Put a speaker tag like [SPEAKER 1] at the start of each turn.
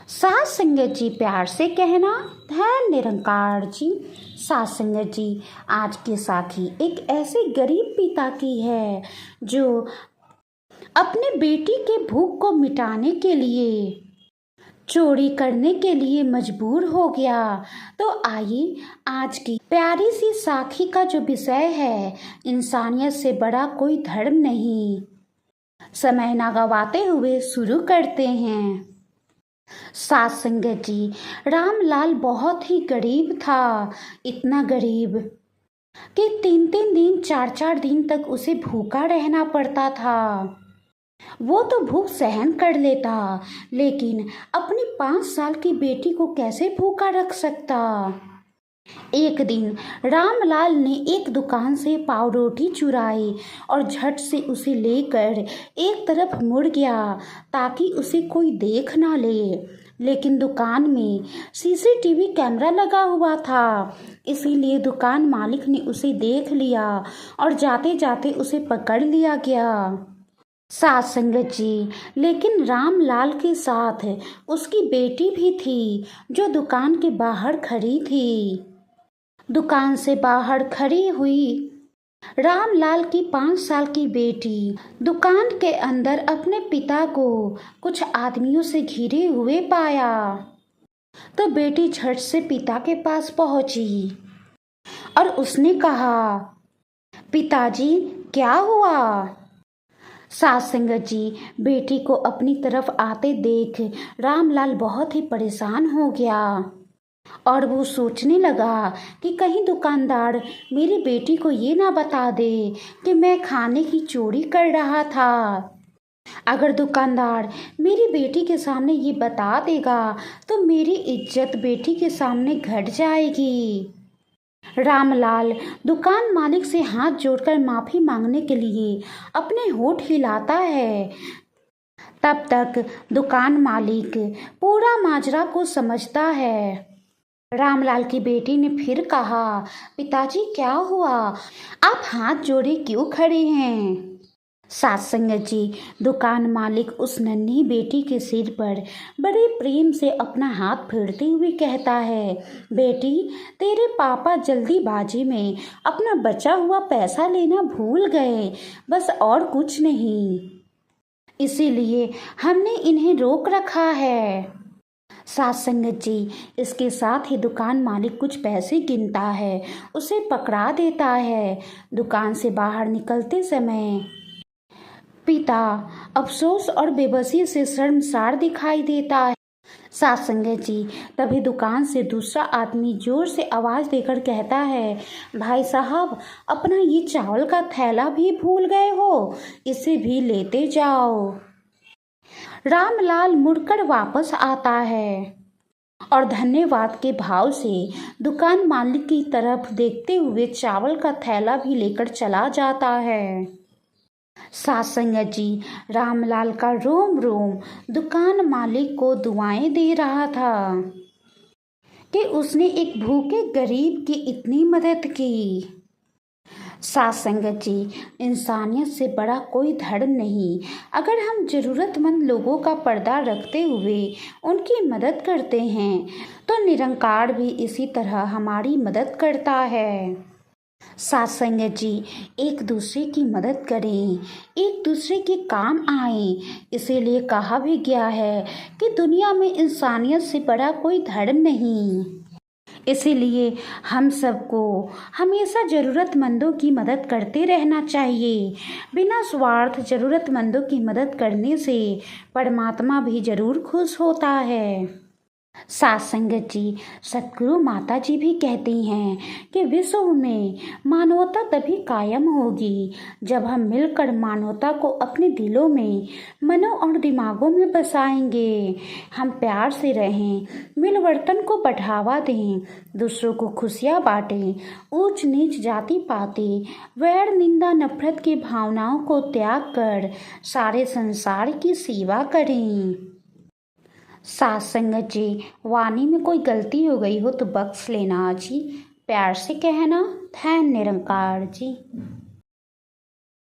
[SPEAKER 1] सास संगत जी प्यार से कहना, धन निरंकार जी। सास संगत जी, आज की साखी एक ऐसे गरीब पिता की है जो अपने बेटी के भूख को मिटाने के लिए चोरी करने के लिए मजबूर हो गया। तो आइए आज की प्यारी सी साखी का जो विषय है, इंसानियत से बड़ा कोई धर्म नहीं। समय ना गवाते हुए शुरू करते हैं। सास संगत जी, रामलाल बहुत ही गरीब था। इतना गरीब कि 3-3 दिन 4-4 दिन तक उसे भूखा रहना पड़ता था। वो तो भूख सहन कर लेता, लेकिन अपनी 5 साल की बेटी को कैसे भूखा रख सकता। एक दिन रामलाल ने एक दुकान से पाव रोटी चुराई और झट से उसे लेकर एक तरफ मुड़ गया ताकि उसे कोई देख ना ले। लेकिन दुकान में सीसीटीवी कैमरा लगा हुआ था, इसीलिए दुकान मालिक ने उसे देख लिया और जाते जाते उसे पकड़ लिया गया। सास संगत जी, लेकिन रामलाल के साथ उसकी बेटी भी थी जो दुकान के बाहर खड़ी थी। दुकान से बाहर खड़ी हुई रामलाल की 5 साल की बेटी दुकान के अंदर अपने पिता को कुछ आदमियों से घिरे हुए पाया। तो बेटी झट से पिता के पास पहुंची और उसने कहा, पिताजी क्या हुआ। सास संगत जी, बेटी को अपनी तरफ आते देख रामलाल बहुत ही परेशान हो गया और वो सोचने लगा कि कहीं दुकानदार मेरी बेटी को ये ना बता दे कि मैं खाने की चोरी कर रहा था। अगर दुकानदार मेरी बेटी के सामने ये बता देगा तो मेरी इज्जत बेटी के सामने घट जाएगी। रामलाल दुकान मालिक से हाथ जोड़कर माफ़ी मांगने के लिए अपने होंठ हिलाता है। तब तक दुकान मालिक पूरा माजरा को समझता है। रामलाल की बेटी ने फिर कहा, पिताजी क्या हुआ, आप हाथ जोड़े क्यों खड़े हैं। सास संगत जी, दुकान मालिक उस नन्ही बेटी के सिर पर बड़े प्रेम से अपना हाथ फेरते हुए कहता है, बेटी तेरे पापा जल्दीबाजी में अपना बचा हुआ पैसा लेना भूल गए, बस और कुछ नहीं, इसीलिए हमने इन्हें रोक रखा है। सास संगत जी, इसके साथ ही दुकान मालिक कुछ पैसे गिनता है, उसे पकड़ा देता है। दुकान से बाहर निकलते समय पिता अफसोस और बेबसी से शर्मसार दिखाई देता है। सास संगत जी, तभी दुकान से दूसरा आदमी जोर से आवाज़ देकर कहता है, भाई साहब अपना ये चावल का थैला भी भूल गए हो, इसे भी लेते जाओ। रामलाल मुड़कर वापस आता है और धन्यवाद के भाव से दुकान मालिक की तरफ देखते हुए चावल का थैला भी लेकर चला जाता है। सास संगत जी, रामलाल का रोम रोम दुकान मालिक को दुआएं दे रहा था कि उसने एक भूखे गरीब की इतनी मदद की। सास संगत जी, इंसानियत से बड़ा कोई धर्म नहीं। अगर हम ज़रूरतमंद लोगों का पर्दा रखते हुए उनकी मदद करते हैं तो निरंकार भी इसी तरह हमारी मदद करता है। सास संगत जी, एक दूसरे की मदद करें, एक दूसरे के काम आएं, इसीलिए कहा भी गया है कि दुनिया में इंसानियत से बड़ा कोई धर्म नहीं। इसीलिए हम सबको हमेशा ज़रूरतमंदों की मदद करते रहना चाहिए। बिना स्वार्थ ज़रूरतमंदों की मदद करने से परमात्मा भी ज़रूर खुश होता है। सास संगत जी, सतगुरु माता जी भी कहती हैं कि विश्व में मानवता तभी कायम होगी जब हम मिलकर मानवता को अपने दिलों में, मनों और दिमागों में बसाएंगे। हम प्यार से रहें, मिलवर्तन को बढ़ावा दें, दूसरों को खुशियाँ बांटें, ऊंच नीच जाति पाति, वैर निंदा नफरत की भावनाओं को त्याग कर सारे संसार की सेवा करें। सास संगत जी, वाणी में कोई गलती हो गई हो तो बख्श लेना जी। प्यार से कहना, धन निरंकार जी।